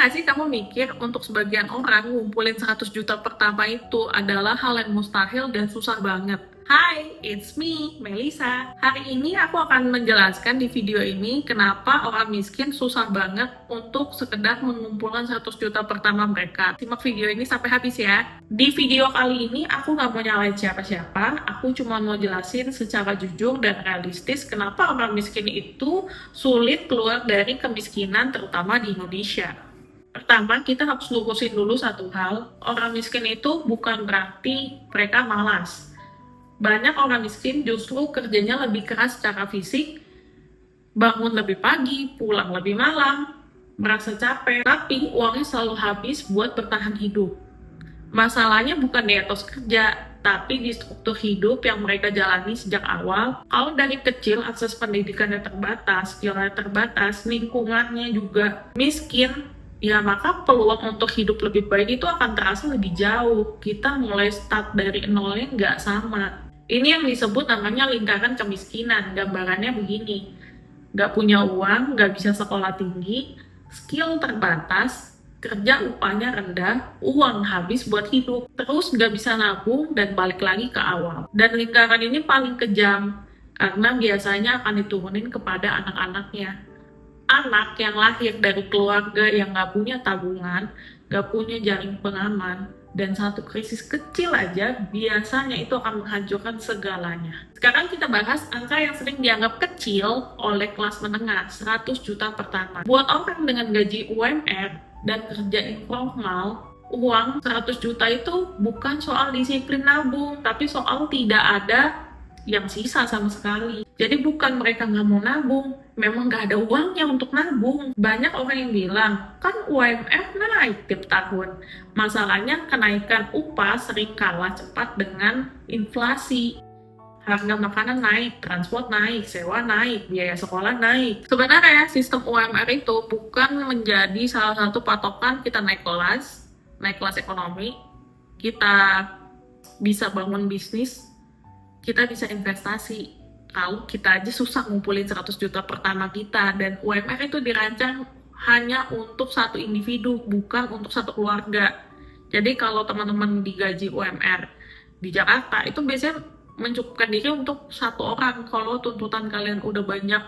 nggak sih kamu mikir untuk sebagian orang ngumpulin 100 juta pertama itu adalah hal yang mustahil dan susah banget? Hai, it's me, Melisa. Hari ini aku akan menjelaskan di video ini kenapa orang miskin susah banget untuk sekedar mengumpulkan 100 juta pertama mereka. Simak video ini sampai habis ya. Di video kali ini aku nggak mau nyalain siapa-siapa, aku cuma mau jelasin secara jujur dan realistis kenapa orang miskin itu sulit keluar dari kemiskinan terutama di Indonesia. Pertama, kita harus lurusin dulu satu hal, orang miskin itu bukan berarti mereka malas. Banyak orang miskin justru kerjanya lebih keras secara fisik, bangun lebih pagi, pulang lebih malam, merasa capek, tapi uangnya selalu habis buat bertahan hidup. Masalahnya bukan di etos kerja, tapi di struktur hidup yang mereka jalani sejak awal. Kalau dari kecil akses pendidikannya terbatas, skillnya terbatas, lingkungannya juga miskin, ya maka peluang untuk hidup lebih baik itu akan terasa lebih jauh. Kita mulai start dari nolnya nggak sama. Ini yang disebut namanya lingkaran kemiskinan. Gambarannya begini, nggak punya uang, nggak bisa sekolah tinggi, skill terbatas, kerja upahnya rendah, uang habis buat hidup, terus nggak bisa nabung dan balik lagi ke awal. Dan lingkaran ini paling kejam, karena biasanya akan diturunin kepada anak-anaknya. Anak yang lahir dari keluarga yang nggak punya tabungan, nggak punya jaring pengaman, dan satu krisis kecil aja biasanya itu akan menghancurkan segalanya. Sekarang kita bahas angka yang sering dianggap kecil oleh kelas menengah, 100 juta pertama. Buat orang dengan gaji UMR dan kerja informal, uang 100 juta itu bukan soal disiplin nabung, tapi soal tidak ada yang sisa sama sekali. Jadi bukan mereka nggak mau nabung, memang nggak ada uangnya untuk nabung. Banyak orang yang bilang, kan UMR naik tiap tahun. Masalahnya kenaikan upah sering kalah cepat dengan inflasi. Harga makanan naik, transport naik, sewa naik, biaya sekolah naik. Sebenarnya sistem UMR itu bukan menjadi salah satu patokan kita naik kelas ekonomi, kita bisa bangun bisnis, kita bisa investasi. Kalau kita aja susah ngumpulin 100 juta pertama kita, dan UMR itu dirancang hanya untuk satu individu, bukan untuk satu keluarga. Jadi kalau teman-teman digaji UMR di Jakarta, itu biasanya mencukupkan diri untuk satu orang. Kalau tuntutan kalian udah banyak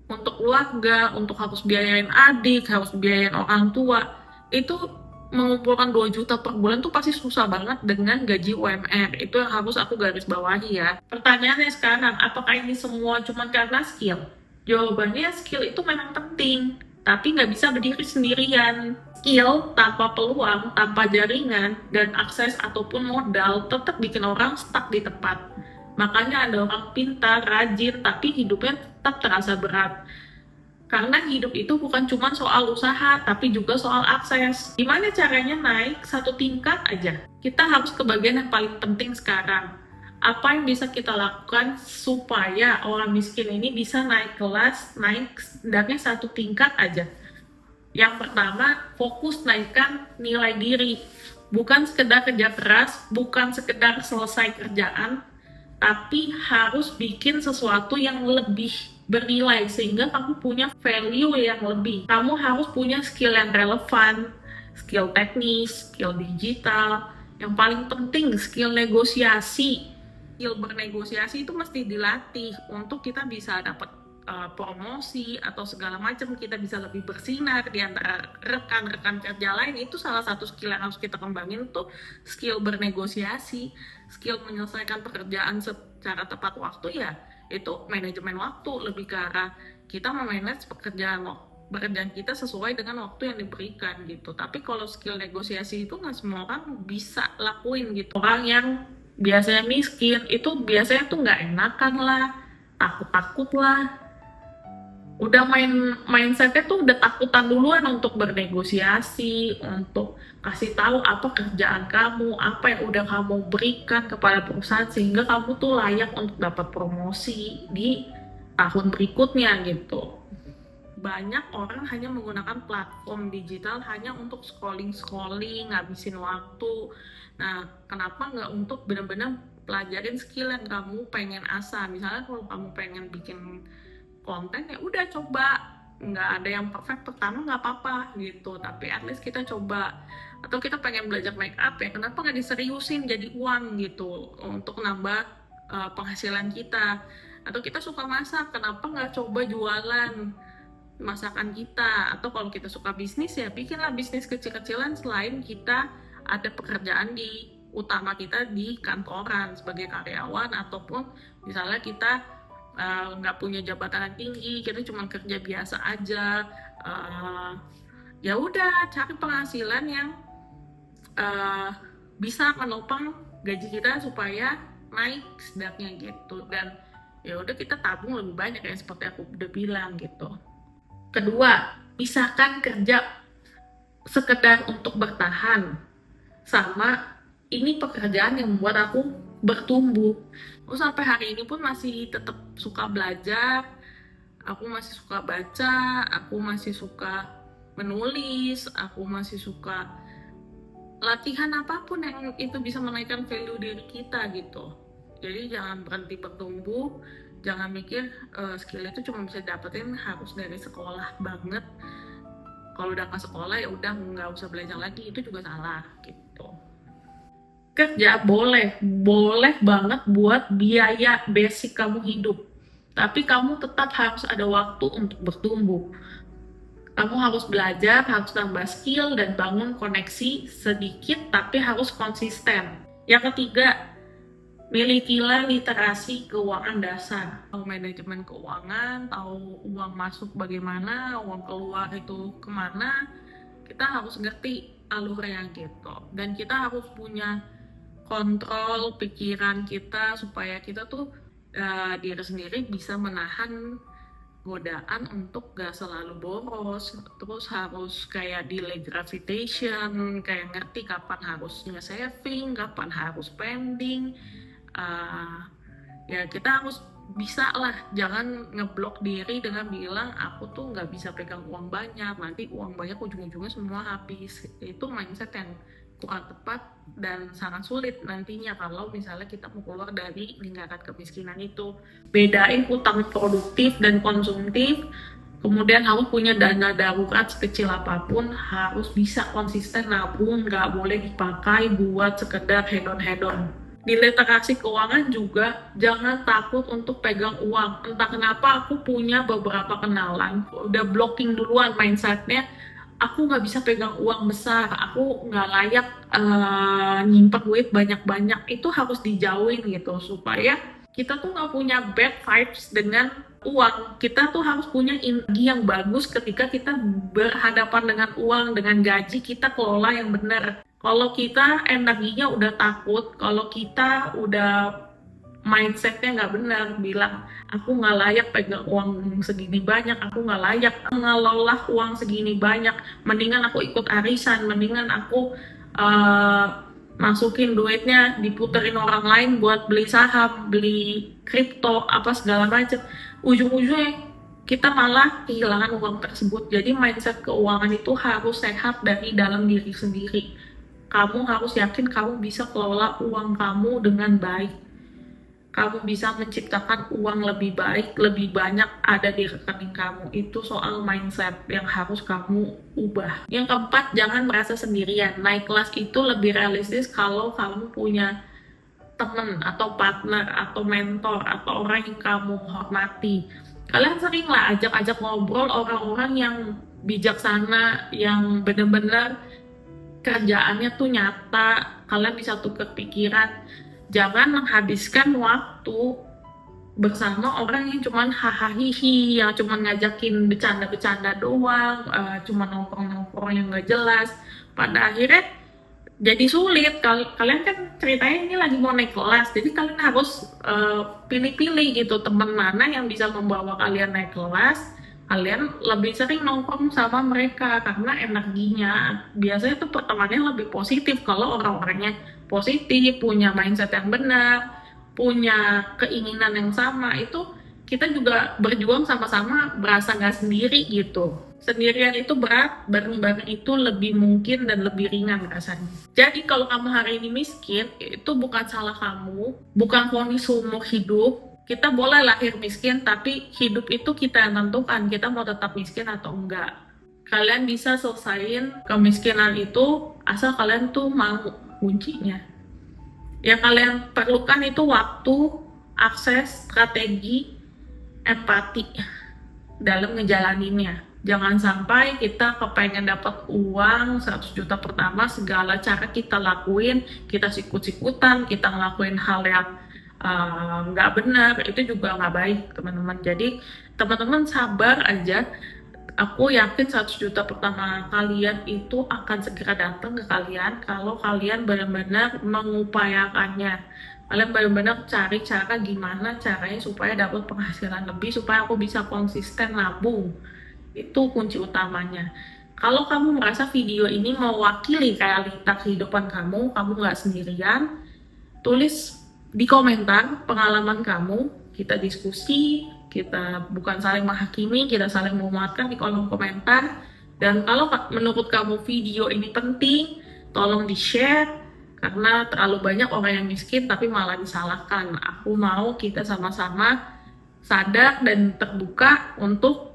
untuk keluarga, untuk harus biayain adik, harus biayain orang tua, itu mengumpulkan 2 juta per bulan tuh pasti susah banget dengan gaji UMR. Itu yang harus aku garis bawahi ya. Pertanyaannya sekarang, apakah ini semua cuma karena skill? Jawabannya skill itu memang penting, tapi nggak bisa berdiri sendirian. Skill tanpa peluang, tanpa jaringan, dan akses ataupun modal tetap bikin orang stuck di tempat. Makanya ada orang pintar, rajin, tapi hidupnya tetap terasa berat. Karena hidup itu bukan cuma soal usaha, tapi juga soal akses. Gimana caranya naik satu tingkat aja? Kita harus ke bagian yang paling penting sekarang. Apa yang bisa kita lakukan supaya orang miskin ini bisa naik kelas, naik setidaknya satu tingkat aja? Yang pertama, fokus naikkan nilai diri. Bukan sekedar kerja keras, bukan sekedar selesai kerjaan, tapi harus bikin sesuatu yang lebih bernilai sehingga kamu punya value yang lebih. Kamu harus punya skill yang relevan, skill teknis, skill digital, yang paling penting skill negosiasi. Skill bernegosiasi itu mesti dilatih untuk kita bisa dapat promosi atau segala macam, kita bisa lebih bersinar di antara rekan-rekan kerja lain. Itu salah satu skill yang harus kita kembangin, tuh skill bernegosiasi, skill menyelesaikan pekerjaan secara tepat waktu ya. Itu manajemen waktu, lebih ke arah kita memanage pekerjaan kita sesuai dengan waktu yang diberikan gitu. Tapi kalau skill negosiasi itu nggak semua orang bisa lakuin gitu. Orang yang biasanya miskin itu biasanya tuh nggak enakan lah, takut lah, udah mindsetnya tuh udah takutan duluan untuk bernegosiasi, untuk kasih tahu apa kerjaan kamu, apa yang udah kamu berikan kepada perusahaan sehingga kamu tuh layak untuk dapat promosi di tahun berikutnya gitu. Banyak orang hanya menggunakan platform digital hanya untuk scrolling, ngabisin waktu. Nah, kenapa nggak untuk benar-benar pelajarin skill yang kamu pengen asah? Misalnya kalau kamu pengen bikin konten, ya udah coba nggak ada yang perfect pertama, nggak apa-apa gitu, tapi at least kita coba. Atau kita pengen belajar make up ya, kenapa nggak diseriusin jadi uang gitu untuk nambah penghasilan kita. Atau kita suka masak, kenapa nggak coba jualan masakan kita. Atau kalau kita suka bisnis ya bikinlah bisnis kecil-kecilan selain kita ada pekerjaan utama kita di kantoran sebagai karyawan, ataupun misalnya kita nggak punya jabatan tinggi, kita cuma kerja biasa aja, ya udah cari penghasilan yang bisa menopang gaji kita supaya naik sedaknya gitu. Dan ya udah kita tabung lebih banyak ya, seperti aku udah bilang gitu. Kedua, pisahkan kerja sekedar untuk bertahan sama ini pekerjaan yang membuat aku bertumbuh. Aku sampai hari ini pun masih tetap suka belajar, aku masih suka baca, aku masih suka menulis, aku masih suka latihan apapun yang itu bisa menaikkan value diri kita gitu. Jadi jangan berhenti bertumbuh, jangan mikir skill itu cuma bisa dapetin harus dari sekolah banget. Kalau udah ke sekolah ya udah nggak usah belajar lagi, itu juga salah gitu. Kerja boleh banget buat biaya basic kamu hidup, tapi kamu tetap harus ada waktu untuk bertumbuh. Kamu harus belajar, harus tambah skill dan bangun koneksi sedikit, tapi harus konsisten. Yang ketiga, milikilah literasi keuangan dasar. Tahu manajemen keuangan, tahu uang masuk bagaimana, uang keluar itu kemana, kita harus ngerti alurnya gitu. Dan kita harus punya kontrol pikiran kita supaya kita tuh diri sendiri bisa menahan godaan untuk gak selalu boros. Terus harus kayak delay gratification, kayak ngerti kapan harusnya saving, kapan harus spending. Ya kita harus bisa lah, jangan ngeblok diri dengan bilang aku tuh nggak bisa pegang uang banyak, nanti uang banyak ujung-ujungnya semua habis. Itu mindset yang kurang tepat dan sangat sulit nantinya kalau misalnya kita mau keluar dari lingkaran kemiskinan itu. Bedain utang produktif dan konsumtif, kemudian harus punya dana darurat sekecil apapun, harus bisa konsisten nabung, nggak boleh dipakai buat sekedar hedon-hedon. Di literasi keuangan juga jangan takut untuk pegang uang. Entah kenapa aku punya beberapa kenalan udah blocking duluan mindsetnya, aku nggak bisa pegang uang besar, aku nggak layak nyimpen duit banyak-banyak. Itu harus dijauhin gitu supaya kita tuh nggak punya bad vibes dengan uang. Kita tuh harus punya energi yang bagus ketika kita berhadapan dengan uang, dengan gaji, kita kelola yang benar. Kalau kita energinya udah takut, kalau kita udah mindsetnya nggak benar, bilang aku nggak layak pegang uang segini banyak, aku nggak layak ngelola uang segini banyak, mendingan aku ikut arisan, mendingan aku masukin duitnya diputerin orang lain buat beli saham, beli kripto, apa segala macam. Ujung-ujungnya kita malah kehilangan uang tersebut. Jadi mindset keuangan itu harus sehat dari dalam diri sendiri. Kamu harus yakin kamu bisa kelola uang kamu dengan baik. Kamu bisa menciptakan uang lebih baik, lebih banyak ada di rekening kamu. Itu soal mindset yang harus kamu ubah. Yang keempat, jangan merasa sendirian. Naik kelas itu lebih realistis kalau kamu punya teman atau partner atau mentor atau orang yang kamu hormati. Kalian seringlah ajak-ajak ngobrol orang-orang yang bijaksana, yang benar-benar kerjaannya tuh nyata, kalian bisa tukar pikiran. Jangan menghabiskan waktu bersama orang yang cuman hahaha, yang cuman ngajakin bercanda-bercanda doang, cuman nongkrong-nongkrong yang gak jelas. Pada akhirnya jadi sulit. Kalian kan ceritanya ini lagi mau naik kelas, jadi kalian harus pilih-pilih gitu teman mana yang bisa membawa kalian naik kelas. Kalian lebih sering nongkrong sama mereka karena energinya biasanya tuh pertemanannya lebih positif kalau orang-orangnya positif, punya mindset yang benar, punya keinginan yang sama. Itu kita juga berjuang sama-sama, berasa nggak sendiri gitu. Sendirian itu berat, bareng-bareng itu lebih mungkin dan lebih ringan rasanya. Jadi kalau kamu hari ini miskin, itu bukan salah kamu, bukan vonis seumur hidup. Kita boleh lahir miskin, tapi hidup itu kita yang tentukan, kita mau tetap miskin atau enggak. Kalian bisa selesain kemiskinan itu asal kalian tuh mau, kuncinya. Yang kalian perlukan itu waktu, akses, strategi, empati dalam ngejalaninnya. Jangan sampai kita kepengen dapat uang 100 juta pertama, segala cara kita lakuin, kita sikut-sikutan, kita ngelakuin hal yang nggak benar, itu juga nggak baik, teman-teman. Jadi teman-teman sabar aja. Aku yakin 100 juta pertama kalian itu akan segera datang ke kalian kalau kalian benar-benar mengupayakannya. Kalian benar-benar cari cara gimana caranya supaya dapat penghasilan lebih, supaya aku bisa konsisten nabung. Itu kunci utamanya. Kalau kamu merasa video ini mewakili realita kehidupan kamu nggak sendirian, tulis di komentar pengalaman kamu, kita diskusi, kita bukan saling menghakimi, kita saling menguatkan di kolom komentar. Dan kalau menurut kamu video ini penting, tolong di-share, karena terlalu banyak orang yang miskin tapi malah disalahkan. Aku mau kita sama-sama sadar dan terbuka untuk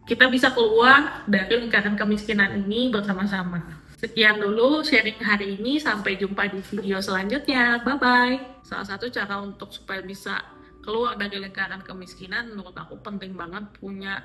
kita bisa keluar dari lingkaran kemiskinan ini bersama-sama. Sekian dulu sharing hari ini, sampai jumpa di video selanjutnya. Bye-bye. Salah satu cara untuk supaya bisa keluar dari lingkaran kemiskinan, menurut aku penting banget punya